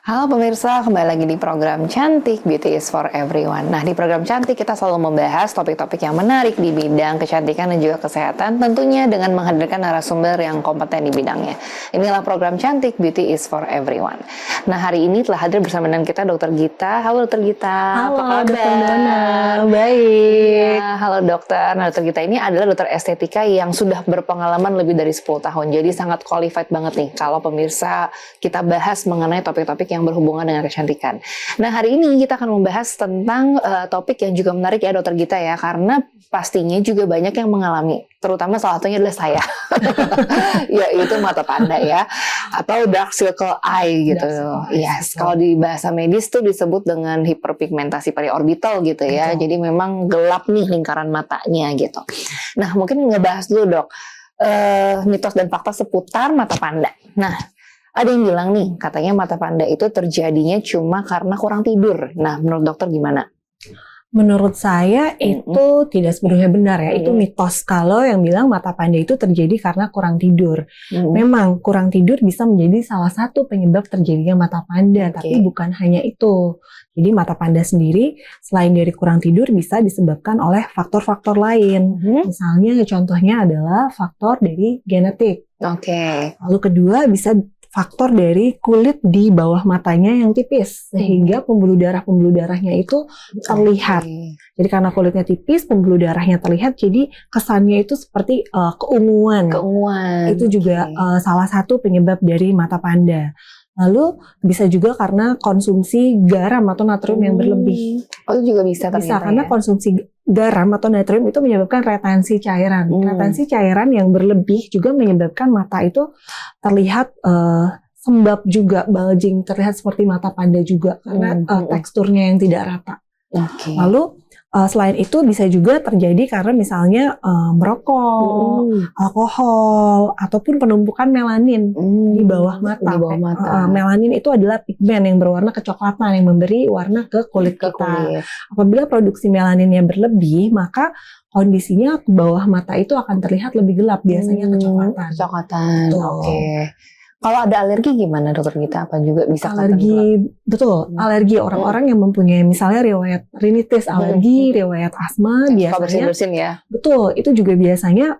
Halo pemirsa, kembali lagi di program Cantik Beauty is for Everyone. Nah, di program Cantik kita selalu membahas topik-topik yang menarik di bidang kecantikan dan juga kesehatan, tentunya dengan menghadirkan narasumber yang kompeten di bidangnya. Inilah program Cantik Beauty is for Everyone. Nah, hari ini telah hadir bersama dengan kita Dr. Gita. Halo Dr. Gita, halo, apa kabar? Dr. Dona, baik. Ya, halo dokter. Nah, Dr. Gita ini adalah dokter estetika yang sudah berpengalaman lebih dari 10 tahun. Jadi sangat qualified banget nih kalau pemirsa kita bahas mengenai topik-topik yang berhubungan dengan kecantikan. Nah, hari ini kita akan membahas tentang topik yang juga menarik ya Dokter Gita ya, karena pastinya juga banyak yang mengalami, terutama salah satunya adalah saya, yaitu mata panda ya, atau dark circle eye gitu. Yes, kalau di bahasa medis tuh disebut dengan hiperpigmentasi periorbital gitu ya, jadi memang gelap nih lingkaran matanya gitu. Nah, mungkin ngebahas dulu dok, mitos dan fakta seputar mata panda. Nah, ada yang bilang nih, katanya mata panda itu terjadinya cuma karena kurang tidur. Nah, menurut dokter gimana? Menurut saya itu tidak sepenuhnya benar ya. Itu mitos kalau yang bilang mata panda itu terjadi karena kurang tidur. Memang kurang tidur bisa menjadi salah satu penyebab terjadinya mata panda, tapi bukan hanya itu. Jadi mata panda sendiri selain dari kurang tidur bisa disebabkan oleh faktor-faktor lain. Misalnya contohnya adalah faktor dari genetik. Lalu kedua bisa faktor dari kulit di bawah matanya yang tipis sehingga pembuluh darahnya itu terlihat. Jadi karena kulitnya tipis, pembuluh darahnya terlihat, jadi kesannya itu seperti keunguan. Itu juga salah satu penyebab dari mata panda. Lalu bisa juga karena konsumsi garam atau natrium yang berlebih. Itu juga bisa ternyata. Bisa karena konsumsi garam atau natrium itu menyebabkan retensi cairan. Retensi cairan yang berlebih juga menyebabkan mata itu terlihat sembab juga, bulging, terlihat seperti mata panda juga karena teksturnya yang tidak rata. Lalu selain itu bisa juga terjadi karena misalnya merokok, alkohol, ataupun penumpukan melanin di bawah mata. Melanin itu adalah pigmen yang berwarna kecoklatan yang memberi warna ke kulit kita. Apabila produksi melaninnya berlebih, maka kondisinya ke bawah mata itu akan terlihat lebih gelap, biasanya kecoklatan. Kalau ada alergi gimana dokter kita? Apa juga bisa alergi? Betul, alergi orang-orang yang mempunyai misalnya riwayat rinitis, alergi, riwayat asma, biasanya bersin ya. Betul, itu juga biasanya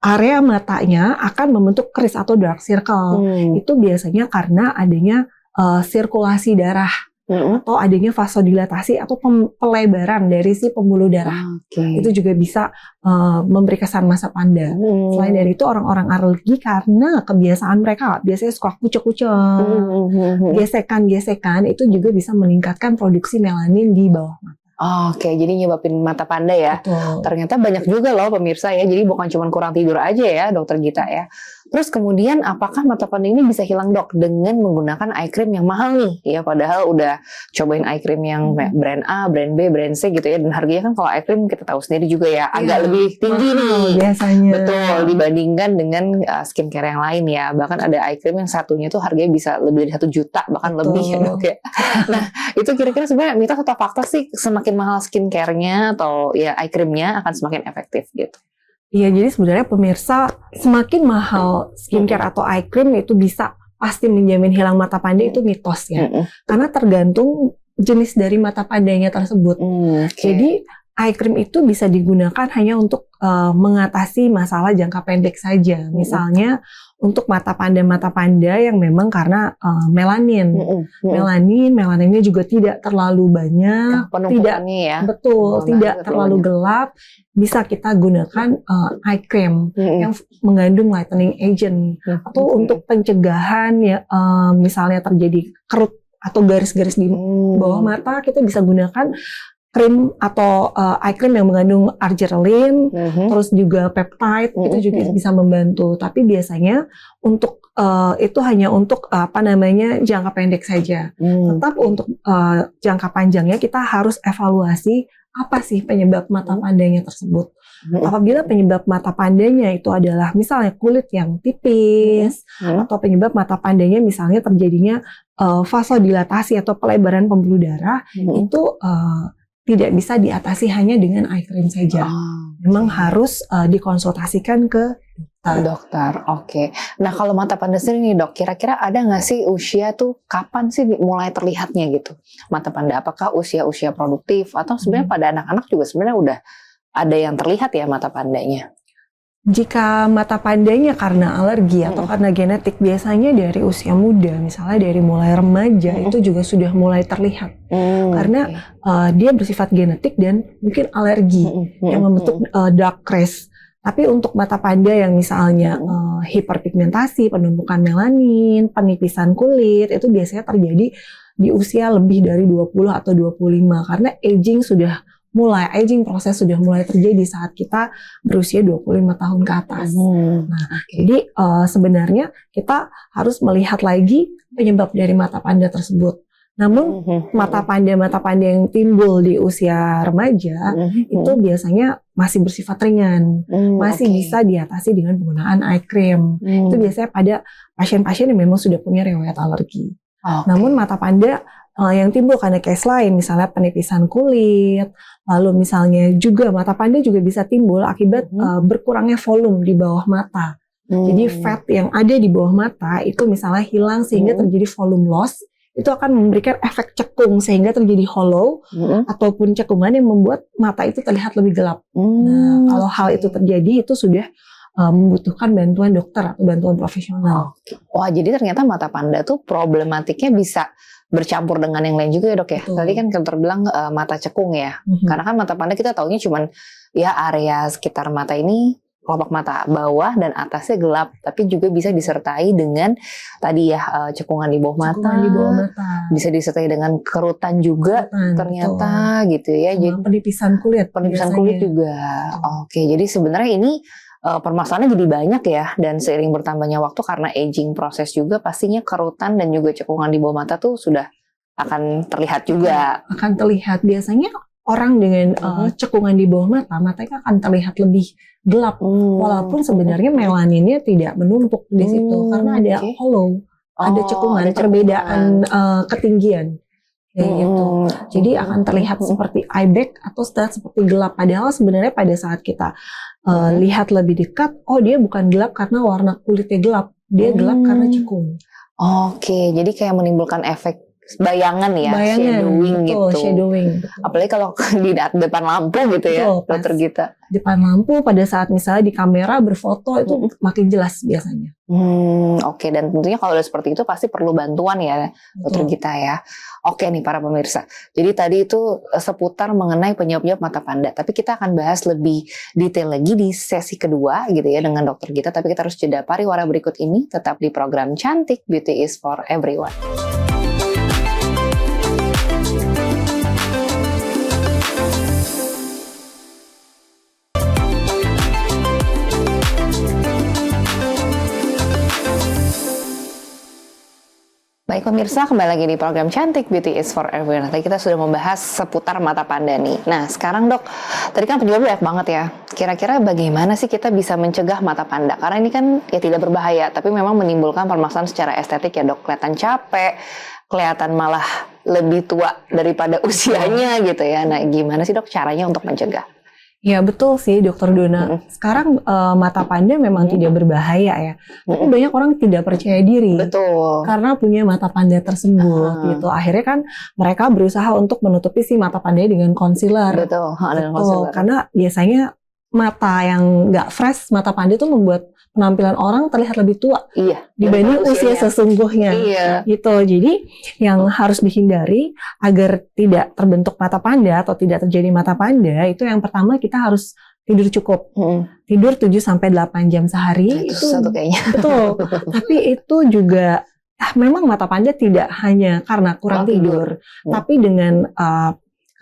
area matanya akan membentuk kris atau dark circle. Itu biasanya karena adanya sirkulasi darah atau adanya vasodilatasi atau pelebaran dari si pembuluh darah. Itu juga bisa memberi kesan mata panda. Selain dari itu orang-orang alergi karena kebiasaan mereka biasanya suka kucek-kucek, gesekan-gesekan, itu juga bisa meningkatkan produksi melanin di bawah mata. Jadi nyebabin mata panda ya. Ternyata banyak juga loh pemirsa ya. Jadi bukan cuma kurang tidur aja ya dokter Gita ya. Terus kemudian apakah mata panda ini bisa hilang dok dengan menggunakan eye cream yang mahal nih? Ya padahal udah cobain eye cream yang brand A, brand B, brand C gitu ya. Dan harganya kan kalau eye cream kita tahu sendiri juga ya agak lebih tinggi nih biasanya. Betul, dibandingkan dengan skincare yang lain ya. Bahkan ada eye cream yang satunya tuh harganya bisa lebih dari 1 juta bahkan lebih ya dok ya. Nah itu kira-kira sebenarnya mitos atau fakta sih semakin mahal skincare-nya atau ya eye cream-nya akan semakin efektif gitu? Iya, jadi sebenarnya pemirsa semakin mahal skincare atau eye cream itu bisa pasti menjamin hilang mata panda, itu mitos ya. Karena tergantung jenis dari mata pandanya tersebut. Jadi eye cream itu bisa digunakan hanya untuk mengatasi masalah jangka pendek saja. Misalnya untuk mata panda yang memang karena melanin. Melaninnya juga tidak terlalu banyak, tidak terlalu gelap. Bisa kita gunakan eye cream yang mengandung lightening agent atau untuk pencegahan ya, misalnya terjadi kerut atau garis-garis di bawah mata, kita bisa gunakan krim atau eye cream yang mengandung arginine, terus juga peptide, itu juga bisa membantu. Tapi biasanya untuk itu hanya untuk jangka pendek saja. Tetap untuk jangka panjangnya kita harus evaluasi apa sih penyebab mata pandanya tersebut. Apabila penyebab mata pandanya itu adalah misalnya kulit yang tipis, atau penyebab mata pandanya misalnya terjadinya vasodilatasi atau pelebaran pembuluh darah, itu tidak bisa diatasi hanya dengan eye cream saja. Memang harus dikonsultasikan ke dokter. Oke. Nah kalau mata panda sendiri nih dok, kira-kira ada nggak sih usia tuh kapan sih mulai terlihatnya gitu mata panda? Apakah usia-usia produktif atau sebenarnya pada anak-anak juga sebenarnya udah ada yang terlihat ya mata pandanya? Jika mata pandanya karena alergi atau karena genetik, biasanya dari usia muda, misalnya dari mulai remaja itu juga sudah mulai terlihat. Karena dia bersifat genetik dan mungkin alergi yang membentuk dark race. Tapi untuk mata panda yang misalnya hiperpigmentasi, penumpukan melanin, penipisan kulit, itu biasanya terjadi di usia lebih dari 20 atau 25 karena aging proses sudah mulai terjadi saat kita berusia 25 tahun ke atas. Nah, jadi sebenarnya kita harus melihat lagi penyebab dari mata panda tersebut. Namun mata panda yang timbul di usia remaja itu biasanya masih bersifat ringan, masih bisa diatasi dengan penggunaan eye cream. Itu biasanya pada pasien-pasien yang memang sudah punya riwayat alergi. Namun mata panda yang timbul karena case lain, misalnya penipisan kulit, lalu misalnya juga mata panda juga bisa timbul akibat berkurangnya volume di bawah mata. Jadi fat yang ada di bawah mata itu misalnya hilang sehingga terjadi volume loss, itu akan memberikan efek cekung sehingga terjadi hollow ataupun cekungan yang membuat mata itu terlihat lebih gelap. Nah, kalau hal itu terjadi itu sudah membutuhkan bantuan dokter atau bantuan profesional. Wah, jadi ternyata mata panda tuh problematiknya bisa bercampur dengan yang lain juga ya dok ya. Tadi kan terbilang mata cekung ya. Karena kan mata panda kita taunya cuman ya area sekitar mata ini, kelopak mata bawah dan atasnya gelap, tapi juga bisa disertai dengan tadi ya cekungan di bawah mata, bisa disertai dengan kerutan juga ternyata gitu ya. Jadi penipisan kulit juga. Oke, jadi sebenarnya ini permasalahannya jadi banyak ya, dan seiring bertambahnya waktu karena aging proses juga pastinya kerutan dan juga cekungan di bawah mata tuh sudah akan terlihat juga. Akan terlihat biasanya orang dengan cekungan di bawah mata, matanya akan terlihat lebih gelap, walaupun sebenarnya melaninnya tidak menumpuk di situ karena ada hollow, ada cekungan, perbedaan ketinggian. Gitu. Jadi akan terlihat seperti eye bag atau seperti gelap. Padahal sebenarnya pada saat kita lihat lebih dekat, oh dia bukan gelap karena warna kulitnya gelap, dia gelap karena cekung. Oke, jadi kayak menimbulkan efek bayangan ya, shadowing gitu. Shadowing. Apalagi kalau di depan lampu gitu ya, dokter Gita. Depan lampu pada saat misalnya di kamera berfoto itu makin jelas biasanya. Oke, dan tentunya kalau udah seperti itu pasti perlu bantuan ya, dokter Gita ya. Oke nih para pemirsa, jadi tadi itu seputar mengenai penyebab mata panda, tapi kita akan bahas lebih detail lagi di sesi kedua gitu ya dengan dokter Gita, tapi kita harus jeda pariwara berikut ini, tetap di program Cantik Beauty is for Everyone. Baik pemirsa, kembali lagi di program Cantik Beauty is for Everyone. Tadi kita sudah membahas seputar mata panda nih. Nah sekarang dok, tadi kan penyebabnya banyak banget ya. Kira-kira bagaimana sih kita bisa mencegah mata panda? Karena ini kan ya tidak berbahaya, tapi memang menimbulkan permasalahan secara estetik ya dok. Kelihatan capek, kelihatan malah lebih tua daripada usianya gitu ya. Nah gimana sih dok caranya untuk mencegah? Ya betul sih Dokter Dona. Sekarang mata panda memang tidak berbahaya ya. Tapi banyak orang tidak percaya diri. Betul. Karena punya mata panda tersebut gitu. Akhirnya kan mereka berusaha untuk menutupi si mata pandanya dengan concealer. Betul. Dengan concealer. Karena biasanya mata yang nggak fresh, mata panda itu membuat penampilan orang terlihat lebih tua dibanding usia sesungguhnya. Gitu. Jadi yang harus dihindari agar tidak terbentuk mata panda atau tidak terjadi mata panda itu yang pertama kita harus tidur cukup. Tidur 7-8 jam sehari itu satu kayaknya. Betul. Tapi itu juga memang mata panda tidak hanya karena kurang tidur, tapi dengan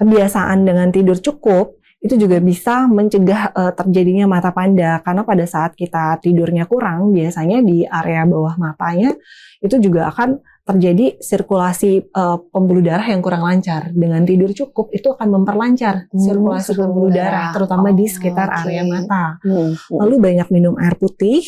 kebiasaan dengan tidur cukup itu juga bisa mencegah terjadinya mata panda, karena pada saat kita tidurnya kurang biasanya di area bawah matanya itu juga akan terjadi sirkulasi pembuluh darah yang kurang lancar. Dengan tidur cukup itu akan memperlancar sirkulasi pembuluh darah terutama di sekitar area mata. Lalu banyak minum air putih,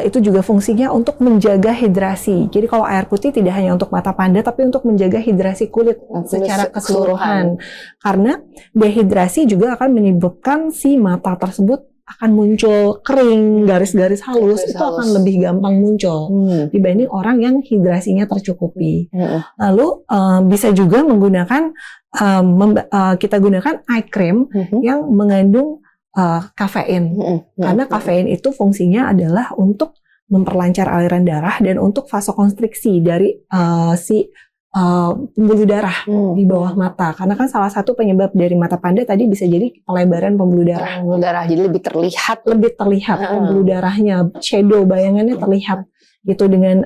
itu juga fungsinya untuk menjaga hidrasi. Jadi kalau air putih tidak hanya untuk mata panda, tapi untuk menjaga hidrasi kulit secara keseluruhan. Karena dehidrasi juga akan menyebabkan si mata tersebut akan muncul kering, garis-garis halus, itu akan lebih gampang muncul dibanding orang yang hidrasinya tercukupi. Lalu bisa juga menggunakan, kita gunakan eye cream yang mengandung kafein, karena kafein itu fungsinya adalah untuk memperlancar aliran darah dan untuk vasokonstriksi dari si pembuluh darah di bawah mata. Karena kan salah satu penyebab dari mata panda tadi bisa jadi pelebaran pembuluh darah. Pembuluh darah, jadi lebih terlihat pembuluh darahnya, shadow bayangannya terlihat gitu. Dengan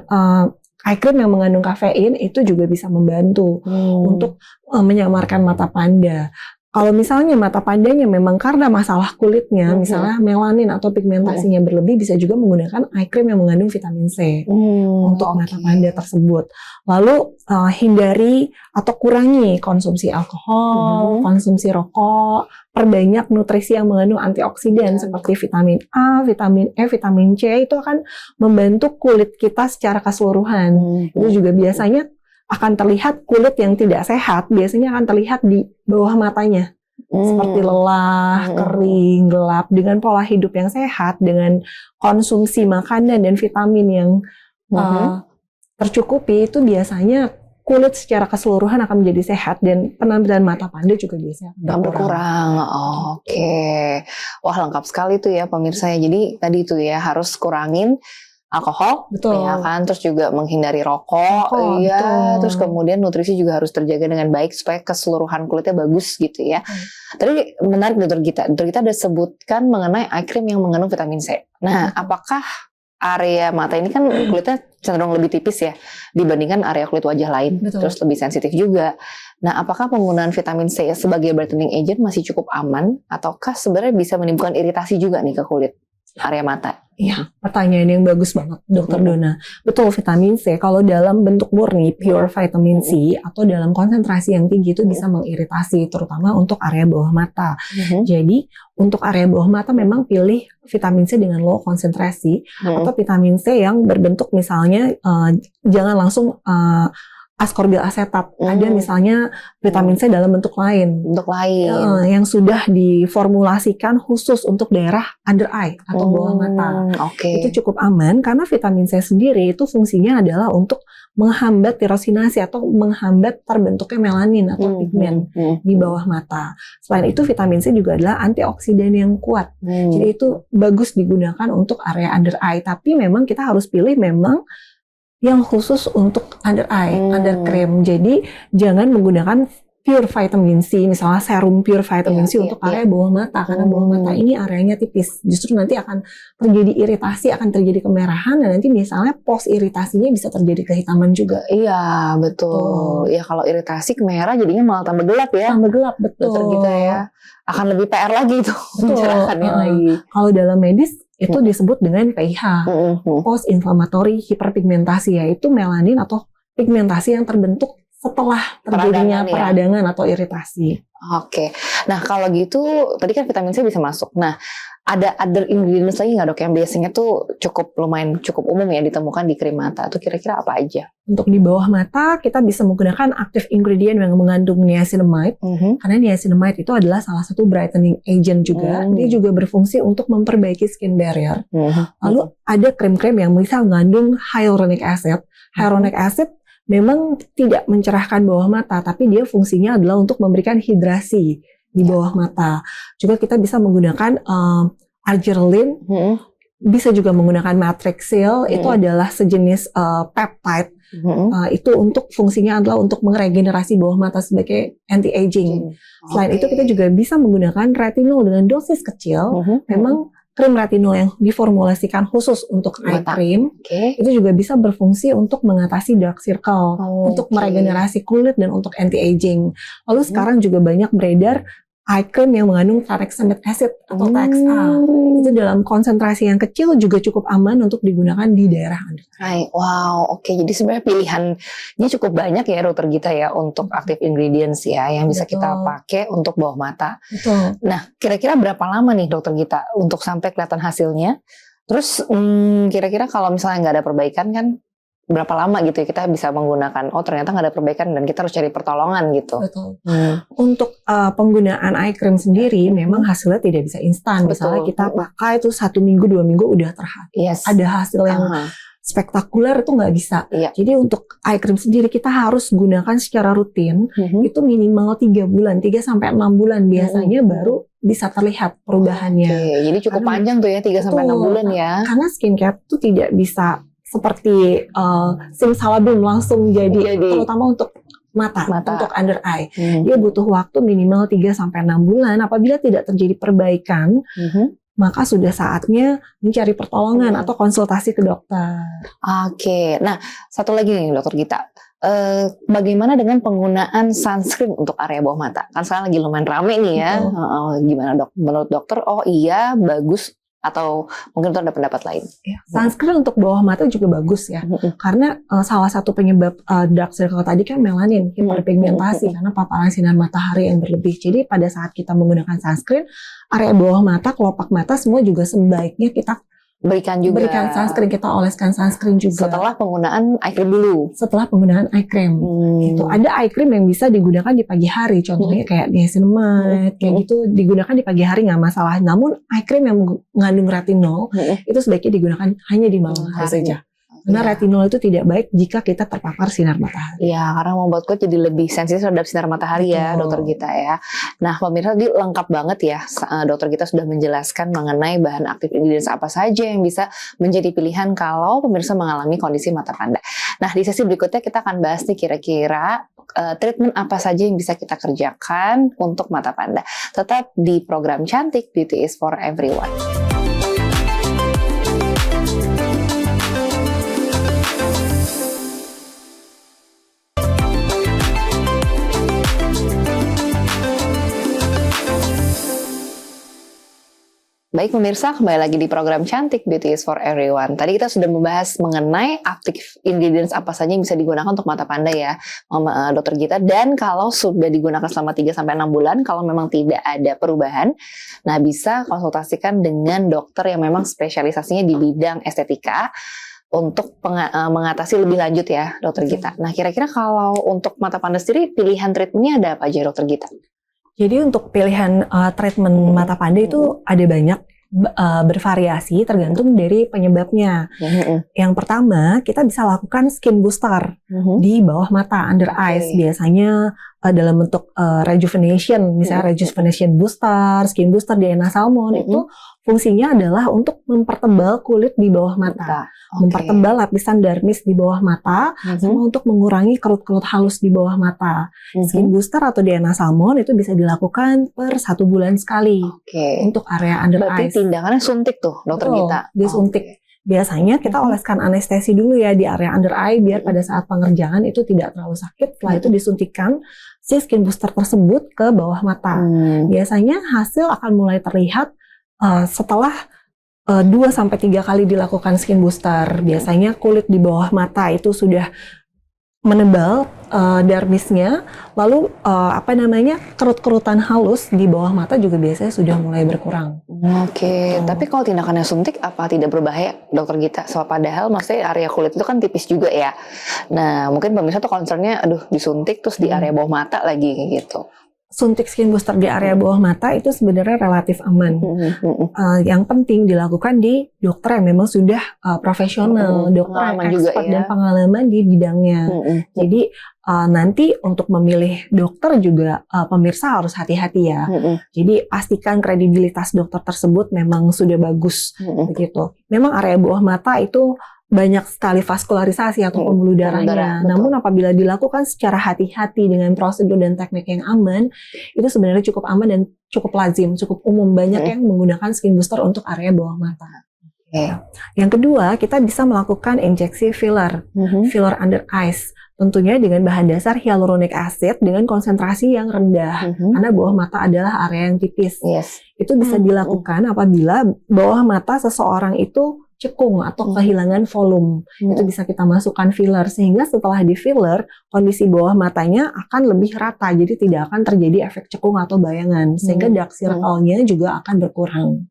eye cream yang mengandung kafein itu juga bisa membantu untuk menyamarkan mata panda. Kalau misalnya mata pandanya memang karena masalah kulitnya, misalnya melanin atau pigmentasinya berlebih, bisa juga menggunakan eye cream yang mengandung vitamin C untuk mata panda tersebut. Lalu hindari atau kurangi konsumsi alkohol, konsumsi rokok, perbanyak nutrisi yang mengandung antioksidan seperti vitamin A, vitamin E, vitamin C, itu akan membantu kulit kita secara keseluruhan. Itu juga biasanya akan terlihat kulit yang tidak sehat, biasanya akan terlihat di bawah matanya. Seperti lelah, kering, gelap. Dengan pola hidup yang sehat, dengan konsumsi makanan dan vitamin yang tercukupi, itu biasanya kulit secara keseluruhan akan menjadi sehat dan penampilan mata panda juga biasanya akan berkurang. Oke. Wah, lengkap sekali tuh ya pemirsa ya. Jadi tadi itu ya harus kurangin alkohol, ya kan, terus juga menghindari rokok, iya, terus kemudian nutrisi juga harus terjaga dengan baik supaya keseluruhan kulitnya bagus gitu ya. Tadi menarik dokter Gita ada sebutkan mengenai eye cream yang mengandung vitamin C. Nah, apakah area mata ini kan kulitnya cenderung lebih tipis ya dibandingkan area kulit wajah lain, terus lebih sensitif juga. Nah, apakah penggunaan vitamin C sebagai brightening agent masih cukup aman, ataukah sebenarnya bisa menimbulkan iritasi juga nih ke kulit area mata? Iya, pertanyaan yang bagus banget, Dokter Dona. Betul, vitamin C kalau dalam bentuk murni, pure vitamin C, atau dalam konsentrasi yang tinggi itu bisa mengiritasi, terutama untuk area bawah mata. Jadi, untuk area bawah mata memang pilih vitamin C dengan low konsentrasi, atau vitamin C yang berbentuk misalnya, jangan langsung ascorbyl asetat. Ada misalnya vitamin C dalam bentuk lain. Yang sudah diformulasikan khusus untuk daerah under eye atau bawah mata. Itu cukup aman karena vitamin C sendiri itu fungsinya adalah untuk menghambat tirosinase atau menghambat terbentuknya melanin atau pigmen di bawah mata. Selain itu vitamin C juga adalah antioksidan yang kuat. Jadi itu bagus digunakan untuk area under eye. Tapi memang kita harus pilih memang yang khusus untuk under eye, under cream. Jadi jangan menggunakan pure vitamin C, misalnya serum pure vitamin C untuk area bawah mata, karena bawah mata ini areanya tipis. Justru nanti akan terjadi iritasi, akan terjadi kemerahan, dan nanti misalnya post iritasinya bisa terjadi kehitaman juga. Iya, betul. Ya kalau iritasi kemerah jadinya malah tambah gelap ya. Tambah gelap, betul. Dokter Gita ya. Akan lebih PR lagi itu mencerahkannya lagi. Kalau dalam medis itu disebut dengan PIH, post inflammatory hiperpigmentasi, yaitu melanin atau pigmentasi yang terbentuk setelah terjadinya peradangan atau iritasi. Oke. Nah, kalau gitu tadi kan vitamin C bisa masuk. Nah, ada other ingredients lagi nggak dok yang biasanya tuh cukup umum ya ditemukan di krim mata? Itu kira-kira apa aja? Untuk di bawah mata kita bisa menggunakan active ingredient yang mengandung niacinamide, karena niacinamide itu adalah salah satu brightening agent juga. Dia juga berfungsi untuk memperbaiki skin barrier. Lalu ada krim-krim yang bisa mengandung hyaluronic acid. Hyaluronic acid memang tidak mencerahkan bawah mata, tapi dia fungsinya adalah untuk memberikan hidrasi di bawah mata. Juga kita bisa menggunakan argireline, bisa juga menggunakan matrixyl, itu adalah sejenis peptide. Itu untuk fungsinya adalah untuk meregenerasi bawah mata sebagai anti-aging. Selain itu kita juga bisa menggunakan retinol dengan dosis kecil. Memang krim retinol yang diformulasikan khusus untuk eye cream itu juga bisa berfungsi untuk mengatasi dark circle, untuk meregenerasi kulit dan untuk anti-aging. Lalu sekarang juga banyak beredar eye cream yang mengandung tranexamic acid atau TXA. Itu dalam konsentrasi yang kecil juga cukup aman untuk digunakan di daerah under eye. Wow, oke. Jadi sebenarnya pilihannya cukup banyak ya dokter Gita ya untuk active ingredients ya yang bisa kita pakai untuk bawah mata. Betul. Nah, kira-kira berapa lama nih dokter Gita untuk sampai kelihatan hasilnya? Terus kira-kira kalau misalnya nggak ada perbaikan kan berapa lama gitu ya kita bisa menggunakan, oh ternyata nggak ada perbaikan dan kita harus cari pertolongan gitu. Betul. Untuk penggunaan eye cream sendiri memang hasilnya tidak bisa instan. Misalnya kita pakai itu 1 minggu 2 minggu udah ada hasil yang spektakuler, itu nggak bisa. Jadi untuk eye cream sendiri kita harus gunakan secara rutin. Itu minimal 3 bulan, 3-6 bulan biasanya baru bisa terlihat perubahannya. Jadi cukup panjang tuh ya 3-6 bulan ya. Karena skincare tuh tidak bisa seperti simsalabim langsung jadi, terutama untuk mata, untuk under eye. Dia butuh waktu minimal 3-6 bulan. Apabila tidak terjadi perbaikan, maka sudah saatnya mencari pertolongan atau konsultasi ke dokter. Oke, nah satu lagi nih Dokter Gita, bagaimana dengan penggunaan sunscreen untuk area bawah mata? Kan sekarang lagi lumayan rame nih ya. Gimana dok? Menurut dokter, oh iya bagus, atau mungkin itu ada pendapat lain? Sunscreen untuk bawah mata juga bagus ya, karena salah satu penyebab dark circle tadi kan melanin, hiperpigmentasi, karena paparan sinar matahari yang berlebih. Jadi pada saat kita menggunakan sunscreen, area bawah mata, kelopak mata semua juga sebaiknya kita berikan sunscreen, kita oleskan sunscreen juga. Setelah penggunaan eye cream dulu. Setelah penggunaan eye cream. Itu ada eye cream yang bisa digunakan di pagi hari, contohnya kayak niacinamide, kayak gitu digunakan di pagi hari nggak masalah. Namun eye cream yang mengandung retinol itu sebaiknya digunakan hanya di malam hari saja. Karena retinol itu tidak baik jika kita terpapar sinar matahari. Iya, karena membuat kulit jadi lebih sensitif terhadap sinar matahari ya, Dokter Gita ya. Nah, pemirsa tadi lengkap banget ya, Dokter Gita sudah menjelaskan mengenai bahan aktif ingredients apa saja yang bisa menjadi pilihan kalau pemirsa mengalami kondisi mata panda. Nah, di sesi berikutnya kita akan bahas nih kira-kira treatment apa saja yang bisa kita kerjakan untuk mata panda. Tetap di program Cantik, Beauty is for Everyone. Baik pemirsa, kembali lagi di program Cantik, Beauty is for Everyone. Tadi kita sudah membahas mengenai active ingredients apa saja yang bisa digunakan untuk mata panda ya, Dokter Gita. Dan kalau sudah digunakan selama 3-6 bulan, kalau memang tidak ada perubahan, nah bisa konsultasikan dengan dokter yang memang spesialisasinya di bidang estetika untuk mengatasi lebih lanjut ya, Dokter Gita. Nah kira-kira kalau untuk mata panda sendiri, pilihan treatmentnya ada apa aja, Dokter Gita? Jadi untuk pilihan treatment mata panda itu ada banyak, bervariasi tergantung dari penyebabnya. Yang pertama, kita bisa lakukan skin booster di bawah mata, under eyes. Biasanya dalam bentuk rejuvenation, misalnya rejuvenation booster, skin booster di nasal salmon, itu fungsinya adalah untuk mempertebal kulit di bawah mata, mempertebal lapisan dermis di bawah mata, sama untuk mengurangi kerut-kerut halus di bawah mata. Skin booster atau DNA salmon itu bisa dilakukan per 1 bulan sekali untuk area under eyes. Berarti tindakannya suntik tuh, Dokter Gita? Disuntik. Biasanya kita oleskan anestesi dulu ya di area under eye biar pada saat pengerjaan itu tidak terlalu sakit. Setelah itu disuntikkan si skin booster tersebut ke bawah mata. Biasanya hasil akan mulai terlihat setelah 2-3 kali dilakukan skin booster. Biasanya kulit di bawah mata itu sudah menebal dermisnya, lalu kerut-kerutan halus di bawah mata juga biasanya sudah mulai berkurang. Tapi kalau tindakannya suntik apa tidak berbahaya, Dokter Gita? So, padahal maksudnya area kulit itu kan tipis juga ya. Nah, mungkin pemirsa tuh concernnya, aduh disuntik terus di area bawah mata lagi gitu. Suntik skin booster di area bawah mata itu sebenarnya relatif aman. Yang penting dilakukan di dokter yang memang sudah profesional, dokter yang expert dan pengalaman di bidangnya. Jadi nanti untuk memilih dokter juga pemirsa harus hati-hati ya. Jadi pastikan kredibilitas dokter tersebut memang sudah bagus begitu. Memang area bawah mata itu banyak sekali vaskularisasi atau pembuluh darahnya. Namun apabila dilakukan secara hati-hati dengan prosedur dan teknik yang aman, itu sebenarnya cukup aman dan cukup lazim, cukup umum. Banyak yang menggunakan skin booster untuk area bawah mata. Yang kedua, kita bisa melakukan injeksi filler, filler under eyes. Tentunya dengan bahan dasar hyaluronic acid dengan konsentrasi yang rendah. Karena bawah mata adalah area yang tipis. Itu bisa dilakukan apabila bawah mata seseorang itu cekung atau kehilangan volume. Itu bisa kita masukkan filler, sehingga setelah di filler, kondisi bawah matanya akan lebih rata, jadi tidak akan terjadi efek cekung atau bayangan, sehingga dark circle-nya juga akan berkurang.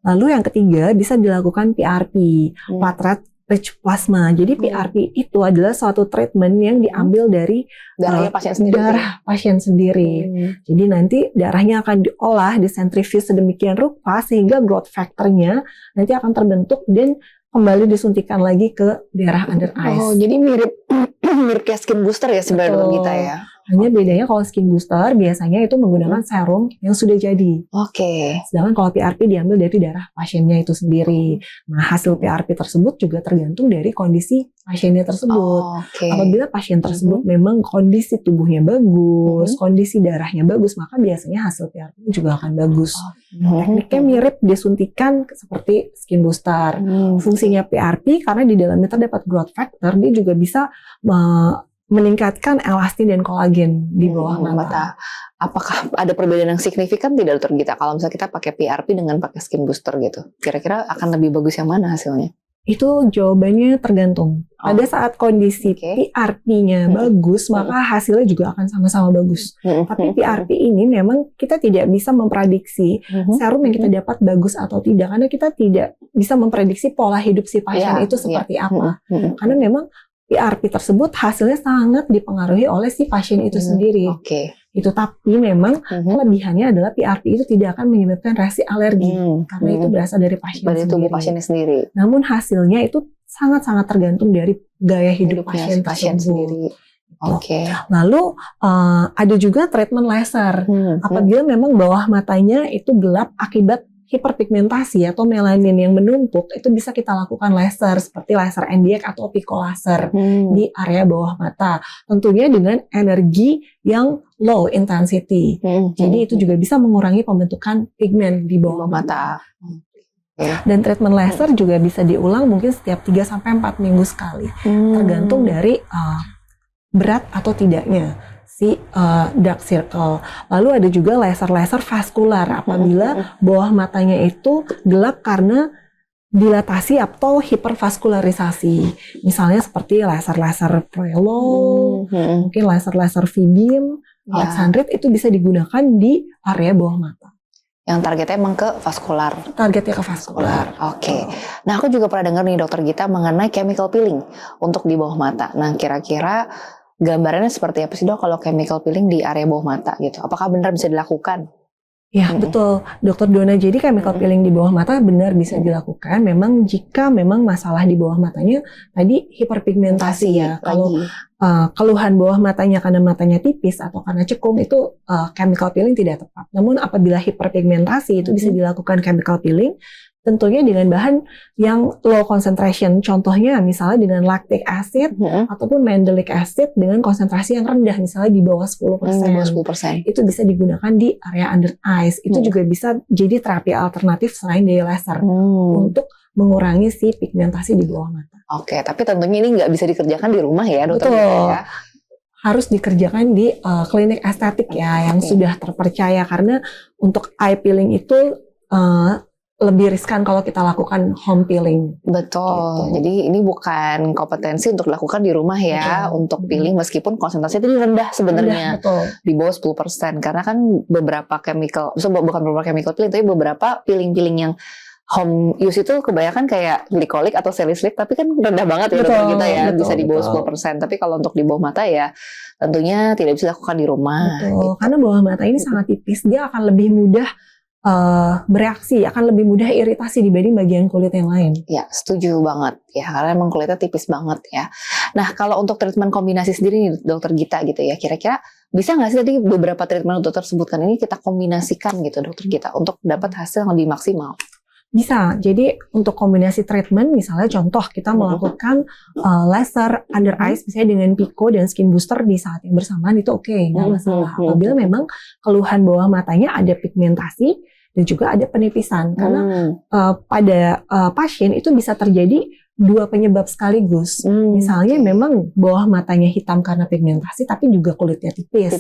Lalu yang ketiga, bisa dilakukan PRP, Platelet Rich Plasma. Jadi PRP itu adalah suatu treatment yang diambil dari darah pasien sendiri. Jadi nanti darahnya akan diolah, disentrifuge sedemikian rupa sehingga growth factor-nya nanti akan terbentuk dan kembali disuntikan lagi ke daerah under eyes. Oh, jadi mirip kayak skin booster ya sebenarnya kita ya. Hanya bedanya kalau skin booster biasanya itu menggunakan serum yang sudah jadi. Sedangkan kalau PRP diambil dari darah pasiennya itu sendiri. Nah, hasil PRP tersebut juga tergantung dari kondisi pasiennya tersebut. Apabila pasien tersebut memang kondisi tubuhnya bagus, kondisi darahnya bagus, maka biasanya hasil PRP juga akan bagus. Tekniknya mirip disuntikan seperti skin booster. Fungsinya PRP karena di dalamnya terdapat growth factor, dia juga bisa meningkatkan elastin dan kolagen di bawah mata. Apakah ada perbedaan yang signifikan tidak dokter Gita kalau misalnya kita pakai PRP dengan pakai skin booster gitu? Kira-kira akan lebih bagus yang mana hasilnya? Itu jawabannya tergantung. Pada saat kondisi PRP-nya bagus, maka hasilnya juga akan sama-sama bagus. Tapi PRP ini memang kita tidak bisa memprediksi serum yang kita dapat bagus atau tidak, karena kita tidak bisa memprediksi pola hidup si pasien itu seperti apa. Karena memang PRP tersebut hasilnya sangat dipengaruhi oleh si pasien itu sendiri. Itu tapi memang kelebihannya adalah PRP itu tidak akan menyebabkan reaksi alergi karena itu berasal dari tubuh pasiennya sendiri. Namun hasilnya itu sangat-sangat tergantung dari gaya hidup pasien tersebut. Lalu ada juga treatment laser. Apabila memang bawah matanya itu gelap akibat hiperpigmentasi atau melanin yang menumpuk, itu bisa kita lakukan laser seperti laser NDX atau pico laser di area bawah mata. Tentunya dengan energi yang low intensity. Jadi itu juga bisa mengurangi pembentukan pigmen di bawah mata. Dan treatment laser juga bisa diulang mungkin setiap 3-4 minggu sekali. Tergantung dari berat atau tidaknya si dark circle. Lalu ada juga laser-laser vaskular apabila bawah matanya itu gelap karena dilatasi atau hipervaskularisasi. Misalnya seperti laser-laser Prelo, mungkin laser-laser V-beam, Alexandrite itu bisa digunakan di area bawah mata. Yang targetnya emang ke vaskular. Targetnya ke vaskular. Nah, aku juga pernah dengar nih dokter Gita mengenai chemical peeling untuk di bawah mata. Nah, kira-kira gambarannya seperti apa sih dok kalau chemical peeling di area bawah mata gitu? Apakah benar bisa dilakukan? Ya betul, Dokter Dona. Jadi chemical peeling di bawah mata benar bisa dilakukan. Memang jika memang masalah di bawah matanya tadi hiperpigmentasi ya. Kalau keluhan bawah matanya karena matanya tipis atau karena cekung itu chemical peeling tidak tepat. Namun apabila hiperpigmentasi itu bisa dilakukan chemical peeling. Tentunya dengan bahan yang low concentration, contohnya misalnya dengan lactic acid ataupun mandelic acid dengan konsentrasi yang rendah, misalnya di bawah 10%. Itu bisa digunakan di area under eyes. Itu juga bisa jadi terapi alternatif selain dari laser untuk mengurangi si pigmentasi di bawah mata. Tapi tentunya ini nggak bisa dikerjakan di rumah ya, dokter? Betul. Harus dikerjakan di klinik estetik ya, yang sudah terpercaya, karena untuk eye peeling itu lebih riskan kalau kita lakukan home peeling. Betul. Jadi ini bukan kompetensi untuk dilakukan di rumah ya, untuk peeling meskipun konsentrasi itu rendah sebenarnya. Di bawah 10%. Karena kan beberapa chemical, bukan beberapa chemical peeling, tapi beberapa peeling-peeling yang home use itu kebanyakan kayak glycolic atau salicylic, tapi kan rendah banget ya dokter kita ya, bisa di bawah 10%. Tapi kalau untuk di bawah mata ya tentunya tidak bisa dilakukan di rumah. Gitu. Karena bawah mata ini sangat tipis, dia akan lebih mudah bereaksi, akan lebih mudah iritasi dibanding bagian kulit yang lain. Ya, setuju banget ya, karena emang kulitnya tipis banget ya. Nah, kalau untuk treatment kombinasi sendiri nih dokter Gita gitu ya, kira-kira bisa nggak sih tadi beberapa treatment dokter sebutkan ini kita kombinasikan gitu dokter Gita untuk dapat hasil yang lebih maksimal? Bisa. Jadi untuk kombinasi treatment, misalnya contoh kita melakukan laser under eyes misalnya dengan pico dan skin booster di saat yang bersamaan, itu oke, nggak masalah. Apabila memang keluhan bawah matanya ada pigmentasi dan juga ada penipisan, karena pada pasien itu bisa terjadi dua penyebab sekaligus. Misalnya memang bawah matanya hitam karena pigmentasi tapi juga kulitnya tipis.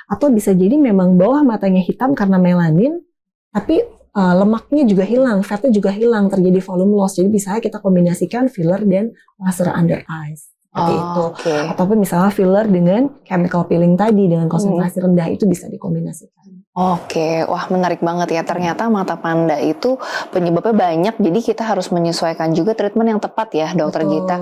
Atau bisa jadi memang bawah matanya hitam karena melanin tapi lemaknya juga hilang, fatnya juga hilang, terjadi volume loss. Jadi bisa kita kombinasikan filler dan laser under eyes. Seperti itu. Oke. Ataupun misalnya filler dengan chemical peeling tadi dengan konsentrasi rendah itu bisa dikombinasikan. Oke, wah menarik banget ya. Ternyata mata panda itu penyebabnya banyak, jadi kita harus menyesuaikan juga treatment yang tepat ya, dokter Betul. Gita.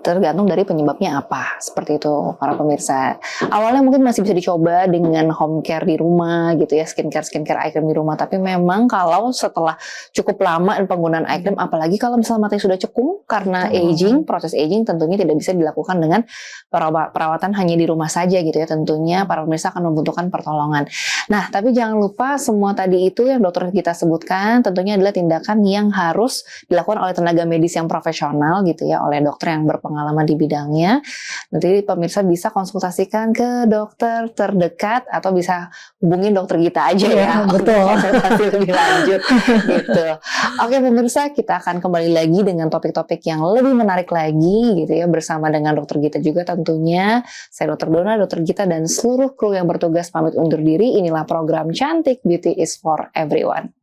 Tergantung dari penyebabnya apa, seperti itu para pemirsa. Awalnya mungkin masih bisa dicoba dengan home care di rumah gitu ya, skincare eye cream di rumah. Tapi memang kalau setelah cukup lama penggunaan eye cream, apalagi kalau misalnya matanya sudah cekung karena aging, proses aging tentunya tidak bisa dilakukan dengan perawatan hanya di rumah saja gitu ya. Tentunya para pemirsa akan membutuhkan pertolongan. Nah, tapi jangan lupa semua tadi itu yang dokter kita sebutkan tentunya adalah tindakan yang harus dilakukan oleh tenaga medis yang profesional gitu ya, oleh dokter yang berpengalaman di bidangnya. Nanti pemirsa bisa konsultasikan ke dokter terdekat atau bisa hubungin dokter kita aja ya. Betul. Konsultasi lebih lanjut gitu. Oke pemirsa, kita akan kembali lagi dengan topik-topik yang lebih menarik lagi gitu ya, bersama dengan dokter Gita juga tentunya. Saya Dr. Dona, dokter Gita dan seluruh kru yang bertugas pamit undur diri. Inilah program Cantik Beauty is for Everyone.